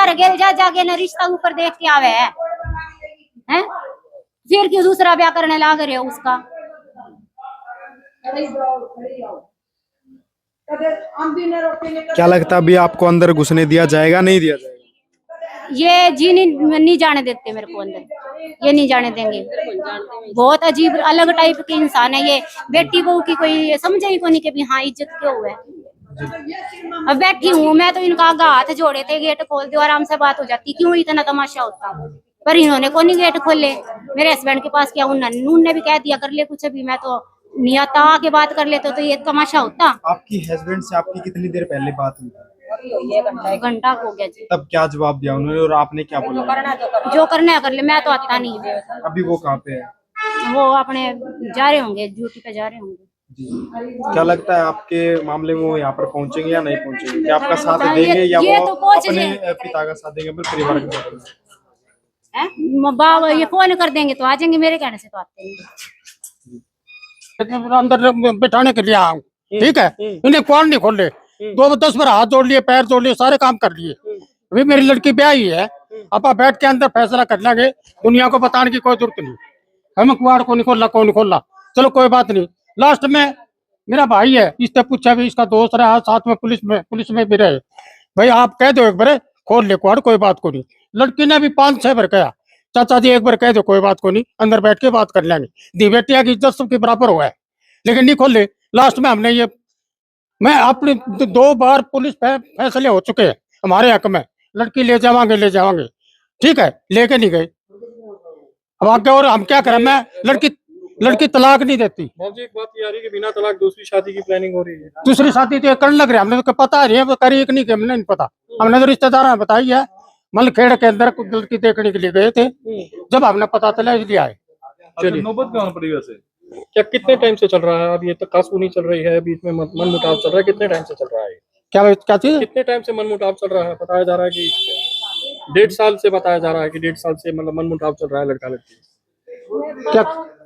बाहर गेल जा जाके ना रिश्ता ऊपर देख के आवे है? फिर क्यों दूसरा ब्याह करने लाग रहे हो उसका? क्या लगता है अभी आपको अंदर घुसने दिया जाएगा, नहीं दिया जाएगा? ये जी नहीं जाने देते मेरे को अंदर, ये नहीं जाने देंगे। बहुत अजीब अलग टाइप के इंसान है ये। बेटी बहू की कोई समझे ही को नहीं कि हाँ इज्जत क्यों हुआ है। अब बैठी हूँ मैं तो इनका आगा हाथ जोड़े थे, गेट खोल दो आराम से बात हो जाती, क्यों इतना तमाशा होता? पर इन्होंने को नहीं गेट खोले। मेरे हस्बैंड के पास क्या उन्होंने भी कह दिया कर ले कुछ, अभी मैं तो नहीं आता आके बात कर लेते तो ये तमाशा होता। आपकी हस्बैंड से आपकी कितनी देर पहले बात हुई? घंटा हो गया जी। तब क्या जवाब दिया उन्होंने और आपने क्या बोला? जो करना है कर ले, मैं तो आता नहीं है। अभी वो कहाँ पे है? वो अपने जा रहे होंगे, ड्यूटी पे जा रहे होंगे। क्या लगता है आपके मामले में वो यहाँ पर पहुंचेंगे या नहीं पहुंचेंगे? क्या आपका साथ देंगे या ये वो तो अपने पिता का साथ देंगे, अपने परिवार का साथ देंगे? बाबा ये फोन कर देंगे तो आ जाएंगे, मेरे कहने से तो आते नहीं। अंदर बिठाने के लिए आऊँ, ठीक है? इन्हें कौन नहीं खोल ले, 10 बार हाथ जोड़ लिए, पैर जोड़ लिए, सारे काम कर लिए। अभी मेरी लड़की ब्याही है, अब बैठ के अंदर फैसला कर लेंगे, दुनिया को बताने की कोई जरूरत नहीं। हम कुआड़ को नहीं खोला, कौन नहीं खोला, चलो कोई बात नहीं। लास्ट में मेरा भाई है, इससे पूछा भी, इसका दोस्त रहा साथ में, पुलिस में भी रहे। भाई आप कह दो एक बार खोल ले कुआड़, कोई बात को नहीं। लड़की ने भी 5-6 बार कहा, चाचा जी एक बार कह दो कोई बात को नहीं, अंदर बैठ के बात कर लेंगे, दी बेटिया की इज्जत सबके बराबर हुआ है, लेकिन नहीं खोले। लास्ट में हमने ये, मैं अपने 2 बार पुलिस फैसले हो चुके हैं हमारे हक में, लड़की ले जावांगे, ठीक है, लेके नहीं गए। अब आगे और हम क्या करें? मैं लड़की तलाक नहीं देती। एक बात ये आ रही है कि बिना तलाक दूसरी शादी की प्लानिंग हो रही है। दूसरी शादी तो करने लग रहे, हमने तो पता नहीं है करी एक नहीं, हमने नहीं पता। हमने तो रिश्तेदार ने बताई है, मलखेड़ के अंदर कुछ लड़की देखने के लिए गए थे, जब हमने पता चला इसलिए आए। चलिए, नौबत कहाँ पड़ी वैसे? क्या कितने टाइम से चल रहा है? अब ये तो कासूनी चल रही है, बीच में मन मुटाव चल रहा है, कितने टाइम से चल रहा है? क्या चीज? कितने टाइम से मन मुटाव चल रहा है? बताया जा रहा है कि 1.5 साल से, बताया जा रहा है कि 1.5 साल से मतलब मन मुटाव चल रहा है लड़का लड़की। क्या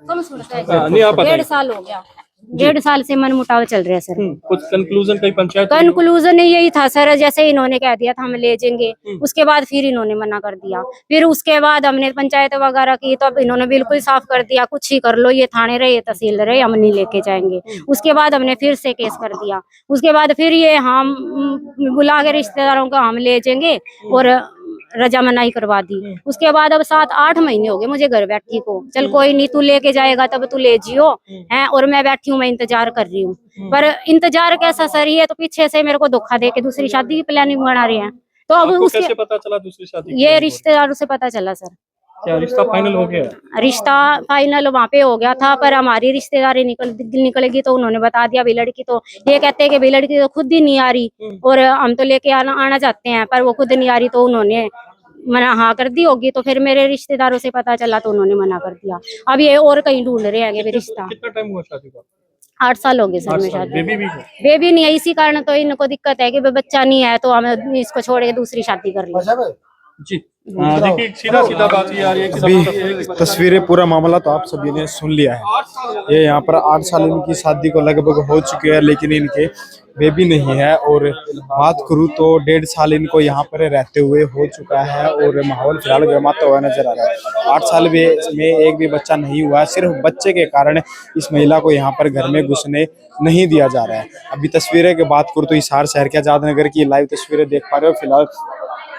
नहीं आप 1.5 साल हो गया, 1.5 साल से मन मुटाव चल रहा है सर। कुछ कंक्लूजन कहीं पंचायत? कंक्लूजन यही था सर, जैसे इन्होंने कह दिया था हम ले जाएंगे, उसके बाद फिर इन्होंने मना कर दिया। फिर उसके बाद हमने पंचायत वगैरह की तो अब इन्होंने बिल्कुल साफ कर दिया, कुछ ही कर लो, ये थाने रहे, ये तहसील रहे, हम नहीं लेके जाएंगे। उसके बाद हमने फिर से केस कर दिया। उसके बाद फिर ये हम बुला के रिश्तेदारों को हम ले जाएंगे और रजामनाई करवा दी। उसके बाद अब 7-8 महीने हो गए मुझे घर बैठी को, चल कोई नहीं तू लेके जाएगा तब तू ले जियो है, और मैं बैठी हूँ, मैं इंतजार कर रही हूँ। पर इंतजार कैसा सर, ये तो पीछे से मेरे को धोखा दे के दूसरी शादी की प्लानिंग बना रहे हैं। तो अब आपको उसके कैसे पता चला दूसरी शादी? ये रिश्तेदारों से पता चला सर। क्या रिश्ता फाइनल हो गया? रिश्ता फाइनल वहाँ पे हो गया था, पर हमारी रिश्तेदारी निकलेगी तो उन्होंने बता दिया भी लड़की, तो ये कहते हैं कि भाई लड़की तो खुद ही नहीं आ रही और हम तो लेके आना चाहते हैं, पर वो खुद नहीं आ रही, तो उन्होंने मना हाँ कर दी होगी। तो फिर मेरे रिश्तेदारों से पता चला तो उन्होंने मना कर दिया। अब ये और कहीं ढूंढ रहे हैं रिश्ता। कितना टाइम हुआ शादी का? 8 साल हो गए सर में शादी। बेबी भी है? बेबी नहीं है, इसी कारण तो इनको दिक्कत है कि बच्चा नहीं है, तो हम इसको छोड़ के दूसरी शादी कर ली। जी देखिए, सीधा बात ये आ रही है कि अभी तस्वीरें, पूरा मामला तो आप सभी ने सुन लिया है। ये यहाँ पर 8 साल इनकी शादी को लगभग हो चुके हैं, लेकिन इनके बेबी नहीं है। और बात करूँ तो 1.5 साल इनको यहाँ पर रहते हुए हो चुका है और माहौल फिलहाल गर्माता हुआ नजर आ रहा है। 8 साल में एक भी बच्चा नहीं हुआ, सिर्फ बच्चे के कारण इस महिला को यहाँ पर घर में घुसने नहीं दिया जा रहा है। अभी तस्वीरें की बात करूँ तो हिसार शहर के आजाद नगर की लाइव तस्वीरें देख पा रहे हो। फिलहाल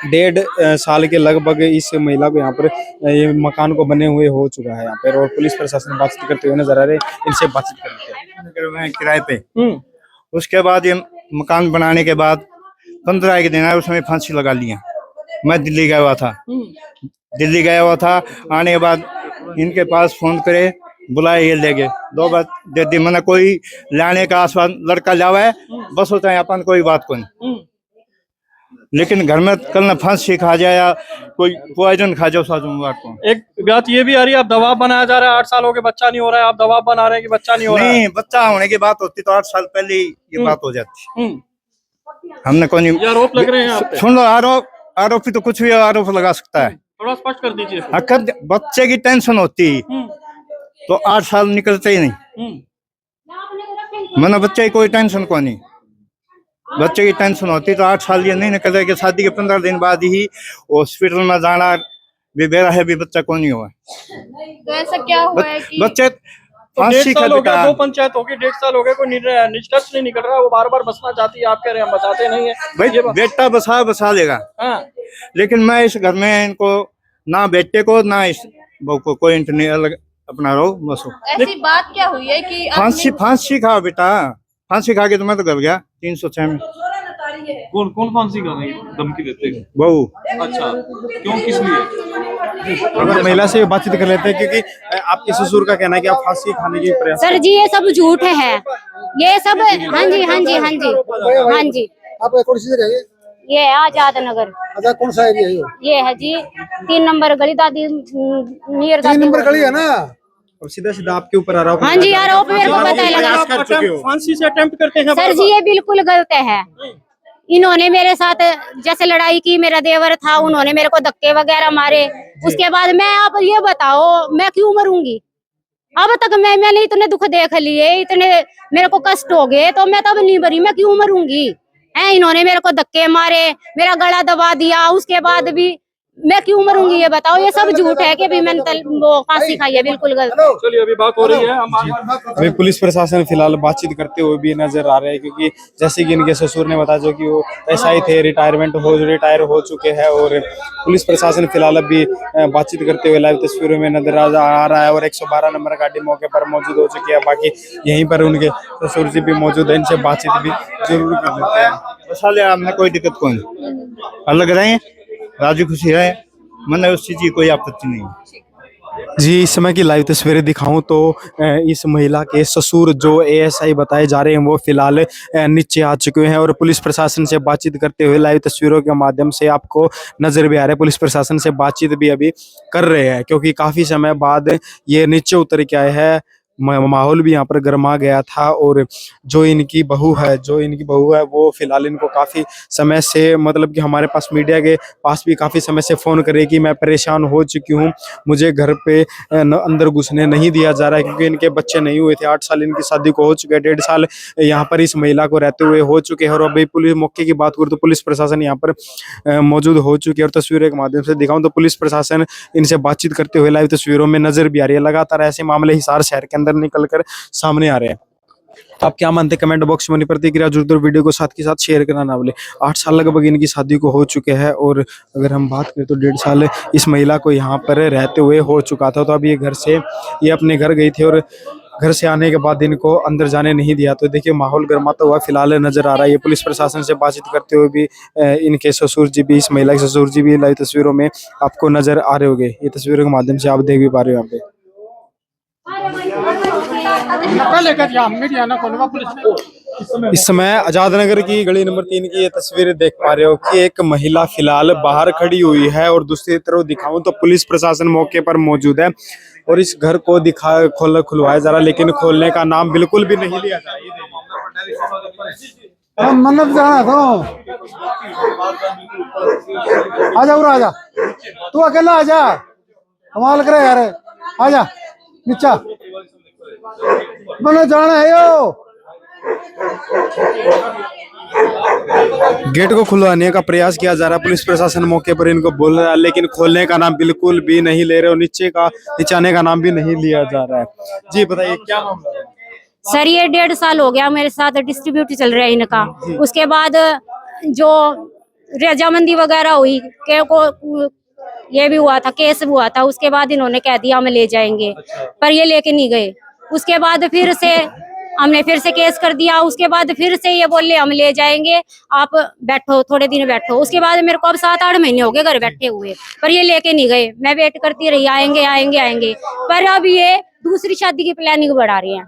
1.5 साल के लगभग इस महिला को यहाँ पर ये मकान को बने हुए हो चुका है यहाँ पर, और पुलिस प्रशासन बातचीत करते हुए नजर आ रहे हैं। इनसे बातचीत करते हैं किराए पे। उसके बाद ये मकान बनाने के बाद 15 दिन आए, उसमें फांसी लगा लिया। मैं दिल्ली गया हुआ था, आने के बाद इनके पास फोन करे, बुलाए, ये ले गए। 2 बार दे दी, मैंने कोई लाने का आसपास लड़का लावा बस होता है अपन, कोई बात को नहीं। लेकिन घर में कल न फांसी खा जाए या कोई पॉइजन खा जाओ सोमवार को। एक बात ये भी आ रही है, अब दबाव बनाया जा रहा है, 8 साल हो गए बच्चा नहीं हो रहा है, आप दबाव बना रहे हैं कि बच्चा नहीं हो रहा है। नहीं, बच्चा होने की बात होती तो 8 साल पहले ही ये बात हो जाती। हमने कोई नहीं, आरोप लग रहे हैं आप पे। सुन लो, आरोपी तो कुछ भी आरोप लगा सकता है। थोड़ा स्पष्ट कर दीजिए। अगर बच्चे की टेंशन होती तो 8 साल निकलते ही नहीं। मैंने बच्चे की कोई टेंशन को नहीं। बच्चे की टेंशन होती तो 8 साल ये नहीं निकले कि शादी के 15 दिन बाद ही हॉस्पिटल में जाना भी बेरा है, भी बच्चा कौन नहीं हुआ। तो ऐसा क्या हुआ है कि बच्चे तो फांसी 1.5 का साल हो गया, बेटा 2 पंचायत हो गई, 1.5 साल हो गए, कोई निष्कर्ष नहीं निकल रहा। वो बार बार बसना चाहती है, आप कह रहे हैं हम बचाते नहीं है। भाई बेटा बसा लेगा, हाँ, लेकिन मैं इस घर में इनको ना बेटे को ना इस बहू को कोई इंटरनेट अलग अपना रहो बस हो। ऐसी बात क्या हुई है कि फांसी खा बेटा, फांसी खा के तो मैं तो घर गया 306 में। कौन कौन फांसी का नहीं धमकी देते हैं? बहू अच्छा, क्यों, किस लिए? अगर महिला से बातचीत कर लेते हैं, क्योंकि आपके ससुर का कहना है कि आप फांसी खाने की प्रयास। सर जी ये सब झूठ है, ये सब। हाँ जी हाँ जी हाँ जी हाँ जी। आप कौन सी जगह है? ये है आजाद नगर। अच्छा, कौन सा एरिया है ये है जी 3 नंबर गली, दादी नियर 3 नंबर गली है ना। और सीधा सीधा आपके ऊपर आरोप। हाँ जी आरोप मेरे को पता है लगा। कर चुके हो। फांसी से अटेम्प्ट करते हैं सर जी ये बिल्कुल गलत है। इन्होंने मेरे साथ जैसे लड़ाई की, मेरा देवर था, उन्होंने मेरे को धक्के वगैरह मारे। उसके बाद मैं, आप ये बताओ मैं क्यों मरूंगी? अब तक मैंने इतने दुख देख लिए, इतने मेरे को कष्ट हो गए, तो मैं तब नहीं मरी, मैं क्यों मरूंगी? है इन्होंने मेरे को धक्के मारे, मेरा गला दबा दिया, उसके बाद भी मैं क्यों मरूंगी? ये बताओ, ये सब झूठ है कि अभी मैंने वो फांसी खाई है, बिल्कुल गलत। चलिए अभी बात हो रही है, हम अभी पुलिस प्रशासन फिलहाल बातचीत करते हुए भी नजर आ रहे हैं, क्योंकि जैसे कि इनके ससुर ने बताया जो कि वो एसआई थे, रिटायर हो चुके हैं। और पुलिस प्रशासन फिलहाल अभी बातचीत करते हुए लाइव तस्वीरों में नजर आ रहा है। और 112 नंबर गाड़ी मौके पर मौजूद हो चुकी है। बाकी यहीं पर उनके ससुर जी भी मौजूद है, इनसे बातचीत भी जरूर कर लेते हैं। बसा ले, आपने कोई दिक्कत कौन अलग रहे, राजी खुशी रहे, मैंने उस चीज की कोई आपत्ति नहीं है। जी, इस समय की लाइव तस्वीरें दिखाऊं तो इस महिला के ससुर जो एएसआई बताए जा रहे हैं वो फिलहाल नीचे आ चुके हैं। और पुलिस प्रशासन से बातचीत करते हुए लाइव तस्वीरों के माध्यम से आपको नजर भी आ रहा है, पुलिस प्रशासन से बातचीत भी अभी कर रहे हैं, क्योंकि काफी समय बाद ये नीचे उतर के आए हैं। माहौल भी यहाँ पर गर्मा गया था। और जो इनकी बहू है वो फिलहाल इनको काफी समय से, मतलब कि हमारे पास मीडिया के पास भी काफी समय से फोन करे कि मैं परेशान हो चुकी हूँ, मुझे घर पे अंदर घुसने नहीं दिया जा रहा है, क्योंकि इनके बच्चे नहीं हुए थे। 8 साल इनकी शादी को हो चुके हैं, 1.5 साल यहाँ पर इस महिला को रहते हुए हो चुके हैं। और अभी पुलिस मौके की बात करूँ तो पुलिस प्रशासन यहाँ पर मौजूद हो चुकी है। और तस्वीरों के माध्यम से दिखाऊं तो पुलिस प्रशासन इनसे बातचीत करते हुए लाइव तस्वीरों में नजर भी आ रही है। लगातार ऐसे मामले हिसार शहर के अंदर निकलकर सामने आ रहे हैं। आप क्या मानते हैं कमेंट बॉक्स में अपनी प्रतिक्रिया जरूर, वीडियो को साथ के साथ शेयर करना ना भूलें। 8 साल लगभग इनकी शादी को हो चुके हैं। और अगर हम बात करें तो 1.5 साल इस महिला को यहाँ पर रहते हुए हो चुका था। तो अब ये अपने घर गई थी और घर से आने के बाद इनको अंदर जाने नहीं दिया। तो देखिए माहौल गर्माता हुआ फिलहाल नजर आ रहा है। ये पुलिस प्रशासन से बातचीत करते हुए भी इनके ससुर जी भी, इस महिला के ससुर जी भी लाइव तस्वीरों में आपको नजर आ रहे होंगे। ये तस्वीरों के माध्यम से आप देख भी पा रहे हो यहाँ पे। इस समय आजाद नगर की गली नंबर 3 की ये तस्वीर देख पा रहे हो कि एक महिला फिलहाल बाहर खड़ी हुई है। और दूसरी तरफ दिखाऊं तो पुलिस प्रशासन मौके पर मौजूद है। और इस घर को खुलवाया जा रहा है, लेकिन खोलने का नाम बिल्कुल भी नहीं लिया जा रहा। मन्नत जाना तो आजा उरा, आजा तू अकेला आजा, कमाल करे यार, आजा नीचा, मैंने जाना है यो। गेट को खुलवाने का प्रयास किया जा रहा है, पुलिस प्रशासन मौके पर इनको बोल रहा है, लेकिन खोलने का नाम बिल्कुल भी नहीं ले रहे और नीचे आने का नाम भी नहीं लिया जा रहा है। जी बताइए क्या मामला है? सर ये 1.5 साल हो गया मेरे साथ डिस्ट्रीब्यूट चल रहा है इनका। उसके बाद जो रजामंदी वगैरह हुई को ये भी हुआ था, केस भी हुआ था। उसके बाद इन्होंने कह दिया हम ले जाएंगे, पर ये लेके नहीं गए। उसके बाद फिर से हमने फिर से केस कर दिया। उसके बाद फिर से ये बोले हम ले जाएंगे, आप बैठो थोड़े दिन बैठो। उसके बाद मेरे को अब 7-8 महीने हो गए घर बैठे हुए, पर ये लेके नहीं गए। मैं वेट करती रही, आएंगे आएंगे आएंगे, पर अब ये दूसरी शादी की प्लानिंग बढ़ा रही है।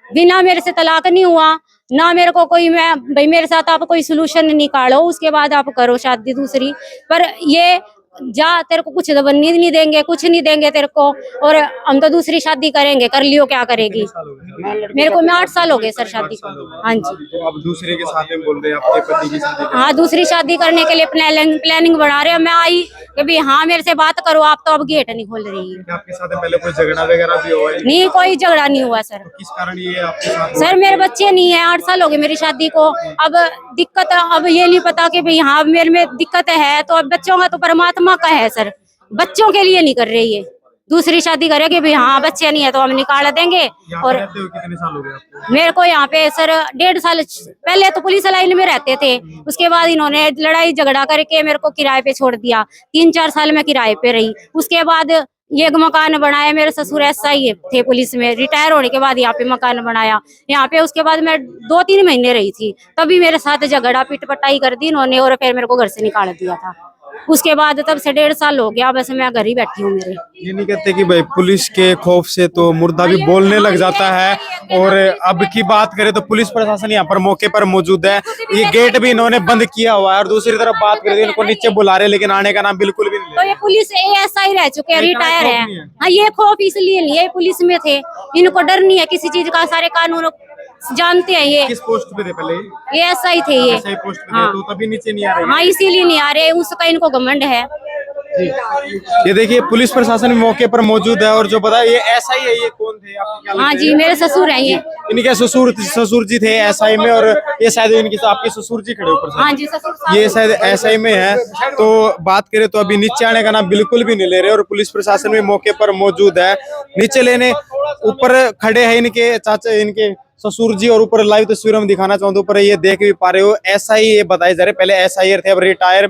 बिना मेरे से तलाक नहीं हुआ ना, मेरे को कोई, मैं भाई मेरे साथ आप कोई सोल्यूशन निकालो, उसके बाद आप करो शादी दूसरी। पर ये जा, तेरे को कुछ बनने नहीं देंगे, कुछ नहीं देंगे तेरे को, और हम तो दूसरी शादी करेंगे, कर लियो क्या करेगी। मेरे को 8 साल हो गए सर शादी को। हाँ जी, तो आप दूसरे के साथ में बोल रहे हैं आपके पति की शादी? हाँ दूसरी शादी करने के लिए प्लानिंग बढ़ा रहे हैं। मैं आई कि भी हाँ मेरे से बात करो आप, तो अब गेट नहीं खोल रही है। क्या आपके साथ में पहले कोई झगड़ा वगैरह भी हुआ है? नहीं, कोई झगड़ा नहीं हुआ सर। तो किस कारण ये आपके साथ हुआ? सर मेरे बच्चे नहीं है, 8 साल हो गए मेरी शादी को। अब दिक्कत, अब ये नहीं पता कि भाई हाँ मेरे में दिक्कत है, तो अब बच्चों का तो परमात्मा का है सर, बच्चों के लिए नहीं कर रही है। दूसरी शादी करेगी भाई हाँ बच्चे नहीं है तो हम निकाल देंगे। यहाँ और पे रहते हो कितने साल हो गए आपको? मेरे को यहाँ पे सर 1.5 साल पहले तो पुलिस लाइन में रहते थे, उसके बाद इन्होंने लड़ाई झगड़ा करके मेरे को किराए पे छोड़ दिया। 3-4 साल में किराए पे रही। उसके बाद ये एक मकान बनाया, मेरे ससुर SI थे पुलिस में, रिटायर होने के बाद यहाँ पे मकान बनाया यहाँ पे। उसके बाद मैं 2-3 महीने रही थी, तभी मेरे साथ झगड़ा पिटपटाई कर दी इन्होंने और फिर मेरे को घर से निकाल दिया था। उसके बाद तब से 1.5 साल हो गया, बस मैं घर ही बैठी हूँ मेरे। ये नहीं कहते कि भाई पुलिस के खौफ से तो मुर्दा भी बोलने लग जाता है। और अब की बात करें तो पुलिस प्रशासन यहाँ पर मौके पर मौजूद है, ये गेट भी इन्होंने बंद किया हुआ है। और दूसरी तरफ बात करें तो इनको नीचे बुला रहे, लेकिन आने का नाम बिल्कुल भी नहीं तो ये पुलिस ASI रह चुके हैं, रिटायर है। हाँ, ये खौफ इसलिए नहीं है, पुलिस में थे, इनको डर नहीं है किसी चीज का, सारे कानून जानते हैं। ये किस पोस्ट पे थे पहले? ASI थे ये। सही पोस्ट पे थे, हाँ। तो तभी नीचे नहीं आ रहे। हाँ, इसीलिए नहीं आ रहे, उसका इनको घमंड है। ये देखिए पुलिस प्रशासन भी मौके पर मौजूद है। और जो बताया ये SI है, ये कौन थे आपको क्या लगता हाँ है? जी, मेरे ससुर हैं ये। इनके ससुर जी थे SI में, और ये शायद इनके आपके ससुर जी खड़े ऊपर से। हाँ जी, ससुर साहब। ये शायद SI में है। तो बात करें तो अभी नीचे आने का नाम बिल्कुल भी नहीं ले रहे, और पुलिस प्रशासन भी मौके पर मौजूद है। नीचे लेने ऊपर खड़े हैं इनके चाचा, इनके ससुर जी, और ऊपर लाइव तस्वीर में दिखाना चाहूँ ऊपर ये देख भी पा रहे हो, SI ये बताए जा रहे, पहले SI थे अब रिटायर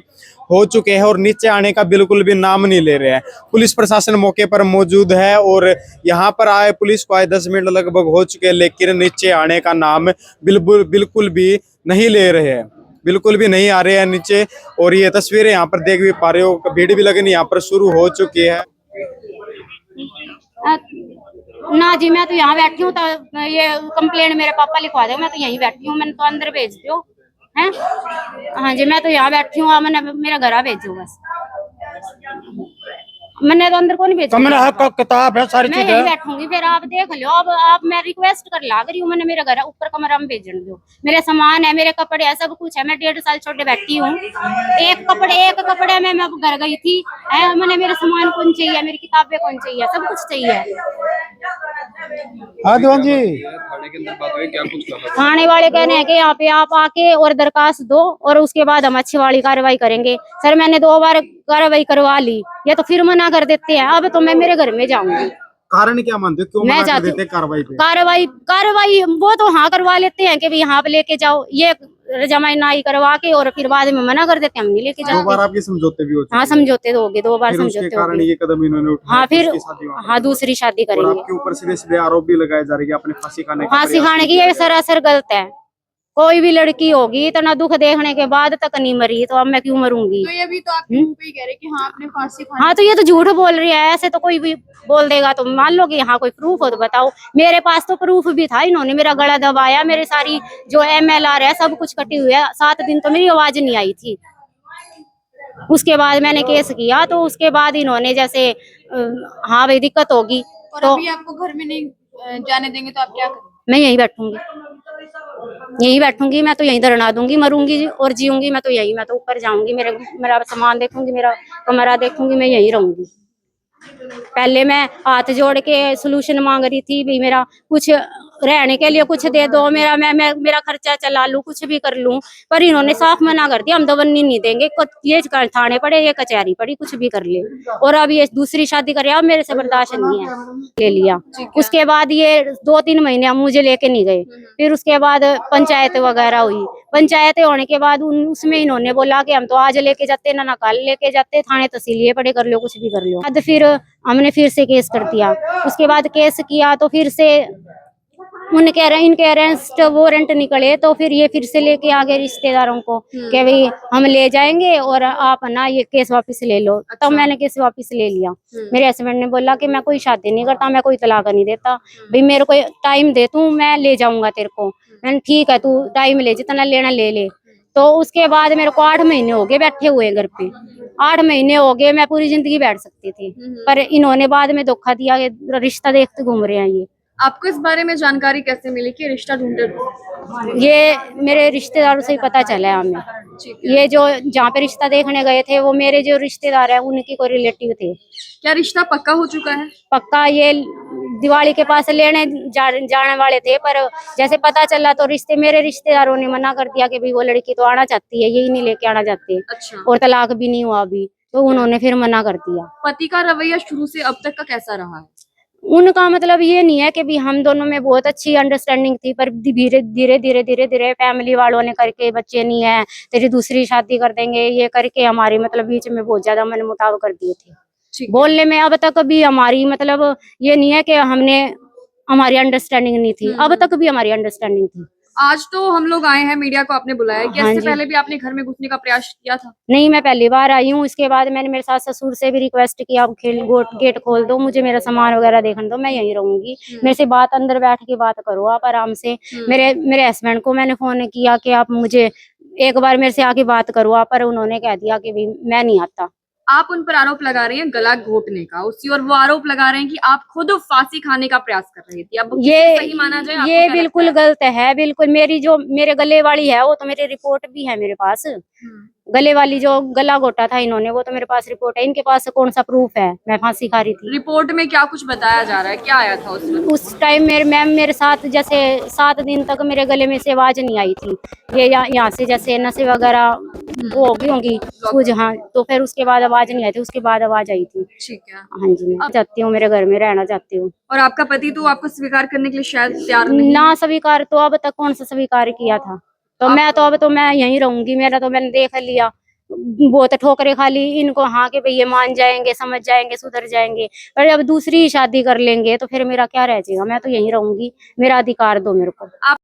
हो चुके हैं, और नीचे आने का बिल्कुल भी नाम नहीं ले रहे हैं। पुलिस प्रशासन मौके पर मौजूद है, और यहाँ पर आए पुलिस को आए 10 मिनट लगभग हो चुके हैं, लेकिन नीचे आने का नाम बिल्कुल भी नहीं ले रहे हैं, बिल्कुल भी नहीं आ रहे हैं नीचे। और ये तस्वीरें यहाँ पर देख भी पा रहे हो, भीड़ भी लगनी यहाँ पर शुरू हो चुकी है। ना जी, मैं तो यहाँ बैठी हूँ, तो ये कंप्लेंट मेरे पापा लिखवा दे, मैं तो यहीं बैठी हूँ, मैंने तो अंदर भेज दो हैं। हाँ जी, मैं तो यहाँ बैठी हूँ, मैंने मेरा घर भेजो बस, मैंने तो अंदर को नहीं भेजा। तो मेरा हक किताब है, सारी मैं चीज यहीं है। बैठूंगी, फिर आप देख लो। अब आप, मैं रिक्वेस्ट कर ला रही हूँ, मैंने मेरा घर ऊपर कमरा में भेजने दो, मेरे सामान है, मेरे कपड़े है, सब कुछ है। मैं 1.5 साल छोटे बैठी हूँ, एक कपड़े में मैं घर गई थी, मैंने मेरे सामान कौन चाहिए, मेरी किताबें कौन चाहिए, सब कुछ चाहिए। हाँ दीवान जी, थाने वाले कह रहे हैं कि यहाँ पे आप आके और दरखास्त दो, और उसके बाद हम अच्छी वाली कार्रवाई करेंगे। सर मैंने 2 बार कार्रवाई करवा ली, ये तो फिर मना कर देते हैं। अब तो मैं मेरे घर में जाऊंगी। कारण क्या मानते हो, क्यों मैं मना कर जाती देते हैं कार्रवाई पे? कार्रवाई वो तो हाँ करवा लेते हैं कि भाई यहाँ पे लेके जाओ, ये जमानाई करवा के, और फिर बाद में मना कर देते हैं, हम नहीं लेके 2 बार जाते। आपके समझौते भी हो चुके हाँ, हैं। समझौते तो हो गए, 2 बार फिर उसके समझौते हो कारण गए। ये कदम इन्होंने उठाया। हाँ, फिर उसकी शादी वहाँ हाँ दूसरी शादी और करेंगे। आपके ऊपर सीधे आरोप भी लगाए जा रहे हैं कि आपने फांसी खाने का फांसी प्रयास खाने की ये सरासर गलत है। कोई भी लड़की होगी इतना दुख देखने के बाद तक नहीं मरी, तो अब मैं क्यों मरूंगी? तो ये भी तो आपके मुंह पे ही कह रहे कि हाँ आपने फांसी खानी। हाँ, तो ये तो झूठ बोल रही है, ऐसे तो कोई भी बोल देगा तो मान लो कि हाँ कोई प्रूफ हो तो बताओ। मेरे पास तो प्रूफ भी था, इन्होंने मेरा गला दबाया, मेरी सारी जो MLR है सब कुछ कटी हुई है। 7 दिन तो मेरी आवाज नहीं आई थी। उसके बाद मैंने केस किया, तो उसके बाद इन्होंने जैसे हाँ भाई दिक्कत होगी और तो अभी आपको घर में नहीं जाने देंगे तो आप क्या करेंगे? मैं यहीं बैठूंगी, मैं तो यहीं धरना दूंगी, मरूंगी और जीऊंगी मैं तो यहीं। मैं तो ऊपर जाऊंगी, मेरा सामान देखूंगी, मेरा कमरा देखूंगी, मैं यहीं रहूंगी। पहले मैं हाथ जोड़ के सलूशन मांग रही थी, भी मेरा कुछ रहने के लिए कुछ दे दो, मेरा खर्चा चला लूं, कुछ भी कर लूं, पर इन्होंने साफ मना कर दिया, हम दबन्नी नहीं देंगे। ये थाने पड़े, ये कचहरी पड़ी, कुछ भी कर ले। और अब ये दूसरी शादी करे, अब मेरे से बर्दाश्त नहीं है, ले लिया। उसके बाद ये 2-3 महीने हम मुझे लेके नहीं गए। फिर उसके बाद पंचायत वगैरह हुई, पंचायतें होने के बाद उसमें इन्होंने बोला कि हम तो आज लेके जाते ना कल लेके जाते, थाने तहसील ये पड़े, कर लो कुछ भी कर लो। बाद फिर हमने फिर से केस कर दिया। उसके बाद केस किया तो फिर से इनके अरेस्ट वारंट निकले, तो फिर ये फिर से लेके आ गए रिश्तेदारों को कि भाई हम ले जाएंगे और आप ना ये केस वापस ले लो। तब मैंने केस वापस ले लिया। मेरे हस्बैंड ने बोला कि मैं कोई शादी नहीं करता, मैं कोई तलाक नहीं देता, भाई मेरे को टाइम दे, तू मैं ले जाऊंगा तेरे को। मैंने ठीक है, तू टाइम ले, जितना लेना ले ले। तो उसके बाद मेरे को 8 महीने हो गए बैठे हुए घर पे। 8 महीने हो गए, मैं पूरी जिंदगी बैठ सकती थी, पर इन्होंने बाद में धोखा दिया, रिश्ता देखते घूम रहे हैं ये। आपको इस बारे में जानकारी कैसे मिली कि रिश्ता ढूंढ रहे थे? ये मेरे रिश्तेदारों से ही पता चला है हमें। ये जो जहाँ पे रिश्ता देखने गए थे वो मेरे जो रिश्तेदार है उनकी कोई रिलेटिव थे। क्या रिश्ता पक्का हो चुका है? पक्का ये दिवाली के पास लेने जाने वाले थे, पर जैसे पता चला तो मेरे रिश्तेदारों ने मना कर दिया कि भाई वो लड़की तो आना चाहती है, यही नहीं लेके आना चाहते, अच्छा। और तलाक भी नहीं हुआ अभी, तो उन्होंने फिर मना कर दिया। पति का रवैया शुरू से अब तक का कैसा रहा है? उनका मतलब ये नहीं है कि भी हम दोनों में बहुत अच्छी अंडरस्टैंडिंग थी, पर धीरे धीरे फैमिली वालों ने करके बच्चे नहीं है तेरी दूसरी शादी कर देंगे, ये करके हमारे मतलब बीच में बहुत ज्यादा मनमुटाव कर दिए थे। बोलने में अब तक भी हमारी मतलब ये नहीं है कि हमारी अंडरस्टैंडिंग नहीं थी, अब तक भी हमारी अंडरस्टैंडिंग थी। आज तो हम लोग आए हैं, मीडिया को आपने बुलाया, क्या हाँ इससे जी। पहले भी आपने घर में घुसने का प्रयास किया था? नहीं, मैं पहली बार आई हूँ। इसके बाद मैंने मेरे सास ससुर से भी रिक्वेस्ट किया, आप गेट खोल दो, मुझे मेरा सामान वगैरह देखने दो, मैं यहीं रहूंगी, मेरे से बात अंदर बैठ के बात करो आप आराम से। मेरे हस्बैंड को मैंने फोन किया कि आप मुझे एक बार मेरे से आके बात करो आप, पर उन्होंने कह दिया कि मैं नहीं आता। आप उन पर आरोप लगा रही हैं गला घोटने का, उसकी और वो आरोप लगा रहे हैं कि आप खुद फांसी खाने का प्रयास कर रही थी। अब ये सही माना जाए? आपको ये क्या बिल्कुल लगता है? गलत है, बिल्कुल। मेरी जो मेरे गले वाली है वो तो मेरी रिपोर्ट भी है मेरे पास। गले वाली जो गला घोटा था इन्होंने, वो तो मेरे पास रिपोर्ट है। इनके पास कौन सा प्रूफ है मैं फांसी खा रही थी? रिपोर्ट में क्या कुछ बताया जा रहा है, क्या आया था उसमें? उस टाइम मेरे साथ जैसे 7 दिन तक मेरे गले में से आवाज नहीं आई थी। ये यहाँ से जैसे नसें वगैरह वो हो गई होंगी कुछ, हाँ, तो फिर उसके बाद आवाज नहीं आई थी, उसके बाद आवाज आई थी। ठीक है। हाँ जी, मैं चाहती हूँ मेरे घर में रहना चाहती हूँ। और आपका पति तो आपको स्वीकार करने के लिए शायद तैयार नहीं है। ना स्वीकार तो अब तक कौन सा स्वीकार किया था, तो मैं यहीं रहूंगी। मेरा तो मैंने देख लिया, बहुत ठोकरें खा ली इनको, हाँ कि भाई ये मान जाएंगे, समझ जाएंगे, सुधर जाएंगे, पर अब दूसरी शादी कर लेंगे तो फिर मेरा क्या रह जाएगा? मैं तो यहीं रहूंगी, मेरा अधिकार दो मेरे को।